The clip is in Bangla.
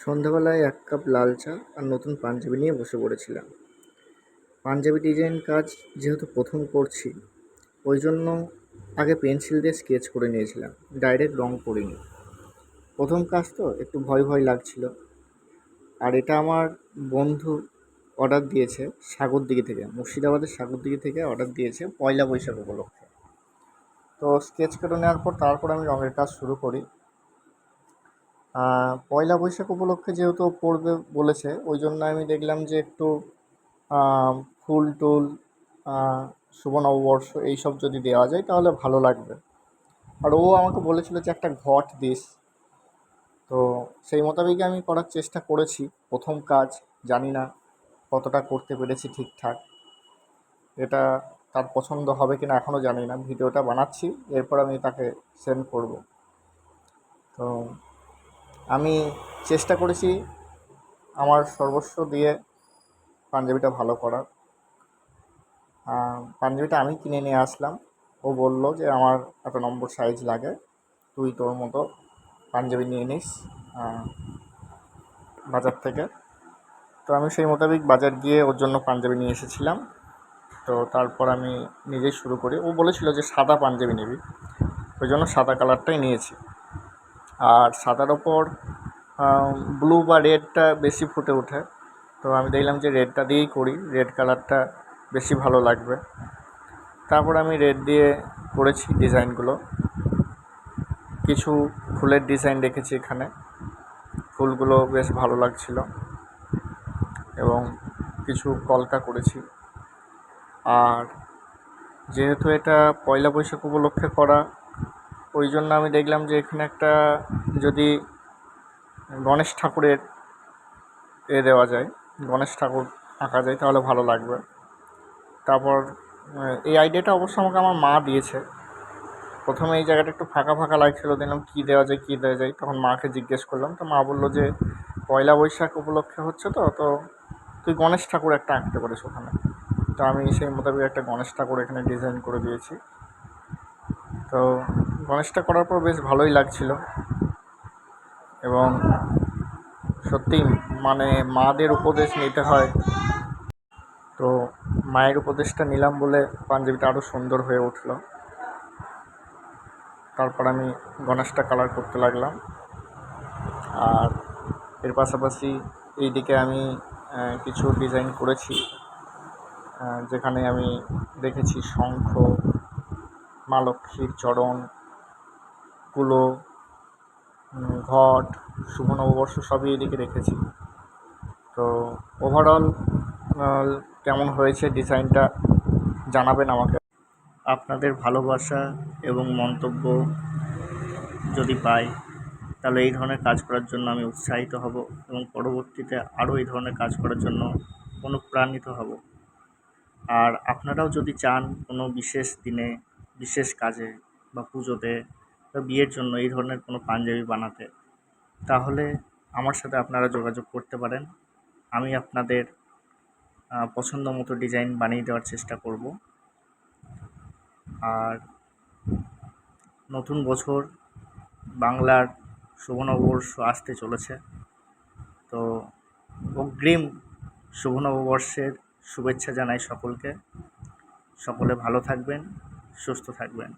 সন্ধ্যাবেলায় ১ কাপ লাল চা আর নতুন পাঞ্জাবি নিয়ে বসে পড়েছিলাম। পাঞ্জাবি ডিজাইন কাজ যেহেতু প্রথম করছি, ওই জন্য আগে পেন্সিল দিয়ে স্কেচ করে নিয়েছিলাম, ডাইরেক্ট রং করিনি। প্রথম কাজ তো একটু ভয় ভয় লাগছিল। আর এটা আমার বন্ধু অর্ডার দিয়েছে সাগরদিঘি থেকে, মুর্শিদাবাদের সাগরদিঘি থেকে অর্ডার দিয়েছে পয়লা বৈশাখ উপলক্ষে। তো স্কেচ করে নেওয়ার পর তারপর আমি রঙের কাজ শুরু করি। পয়লা বৈশাখ উপলক্ষে যেহেতু পড়বে বলেছে, ওই জন্য আমি দেখলাম যে একটু ফুল টুল, শুভ নববর্ষ এইসব যদি দেওয়া যায় তাহলে ভালো লাগবে। আর ও আমাকে বলেছিল যে একটা ঘট দিস। তো সেই মোতাবেকই আমি করার চেষ্টা করেছি। প্রথম কাজ, জানি না কতটা করতে পেরেছি ঠিকঠাক। এটা তার পছন্দ হবে কিনা এখনও জানি না। ভিডিওটা বানাচ্ছি, এরপর আমি তাকে সেন্ড করব। তো আমি চেষ্টা করেছি আমার সর্বস্ব দিয়ে পাঞ্জাবিটা ভালো করার। পাঞ্জাবিটা আমি কিনে নিয়ে আসলাম। ও বলল যে আমার এত নম্বর সাইজ লাগে, তুই তোর মতো পাঞ্জাবি নিয়ে নিস বাজার থেকে। তো আমি সেই মোতাবেক বাজার গিয়ে ওর জন্য পাঞ্জাবি নিয়ে এসেছিলাম। তো তারপর আমি নিজেই শুরু করি। ও বলেছিল যে সাদা পাঞ্জাবি নিবি, ওই জন্য সাদা কালারটাই নিয়েছি। আর সাদার ওপর ব্লু বা রেডটা বেশি ফুটে ওঠে, তো আমি দেখলাম যে রেডটা দিয়েই করি, রেড কালারটা বেশি ভালো লাগবে। তারপর আমি রেড দিয়ে করেছি ডিজাইনগুলো। কিছু ফুলের ডিজাইন রেখেছি এখানে, ফুলগুলো বেশ ভালো লাগছিল, এবং কিছু কলকা করেছি। আর যেহেতু এটা পয়লা বৈশাখ উপলক্ষে করা, ওই জন্য আমি দেখলাম যে এখানে একটা যদি গণেশ ঠাকুরের দেওয়া যায়, গণেশ ঠাকুর আঁকা যায় তাহলে ভালো লাগবে। তারপর এই আইডিয়াটা অবশ্য আমাকে আমার মা দিয়েছে। প্রথমে এই জায়গাটা একটু ফাঁকা ফাঁকা লাগছিলো, দেখলাম কী দেওয়া যায়। তখন মাকে জিজ্ঞেস করলাম, তো মা বললো যে পয়লা বৈশাখ উপলক্ষে হচ্ছে তো তুই গণেশ ঠাকুর একটা আঁকতে পারিস ওখানে। তো আমি সেই মোতাবেক একটা গণেশ ঠাকুর এখানে ডিজাইন করে দিয়েছি। তো গণেশটা করার পর বেশ ভালোই লাগছিল, এবং সত্যিই মানে মাদের উপদেশ নিতে হয়। তো মায়ের উপদেশটা নিলাম বলে পাঞ্জাবিটা আরও সুন্দর হয়ে উঠলো। তারপর আমি গণেশটা কালার করতে লাগলাম। আর এর পাশাপাশি এই দিকে আমি কিছু ডিজাইন করেছি, যেখানে আমি দেখেছি শঙ্খ, মা লক্ষ্মীর চরণ, কুলো, ঘট, শুভ নববর্ষ সবই এদিকে রেখেছি। তো ওভারঅল কেমন হয়েছে ডিজাইনটা জানাবেন আমাকে। আপনাদের ভালোবাসা এবং মন্তব্য যদি পাই, তাহলে এই ধরনের কাজ করার জন্য আমি উৎসাহিত হব, এবং পরবর্তীতে আরও এই ধরনের কাজ করার জন্য অনুপ্রাণিত হব। আর আপনারাও যদি চান কোনো বিশেষ দিনে, বিশেষ কাজে বা পুজোতে বা বিয়ের জন্য এই ধরনের কোনো পাঞ্জাবি বানাতে, তাহলে আমার সাথে আপনারা যোগাযোগ করতে পারেন। আমি আপনাদের পছন্দ মতো ডিজাইন বানিয়ে দেওয়ার চেষ্টা করব। আর নতুন বছর, বাংলার শুভ নববর্ষ আসতে চলেছে, তো অগ্রিম শুভ নববর্ষের শুভেচ্ছা জানাই সকলকে। সকলে ভালো থাকবেন, সুস্থ থাকবেন।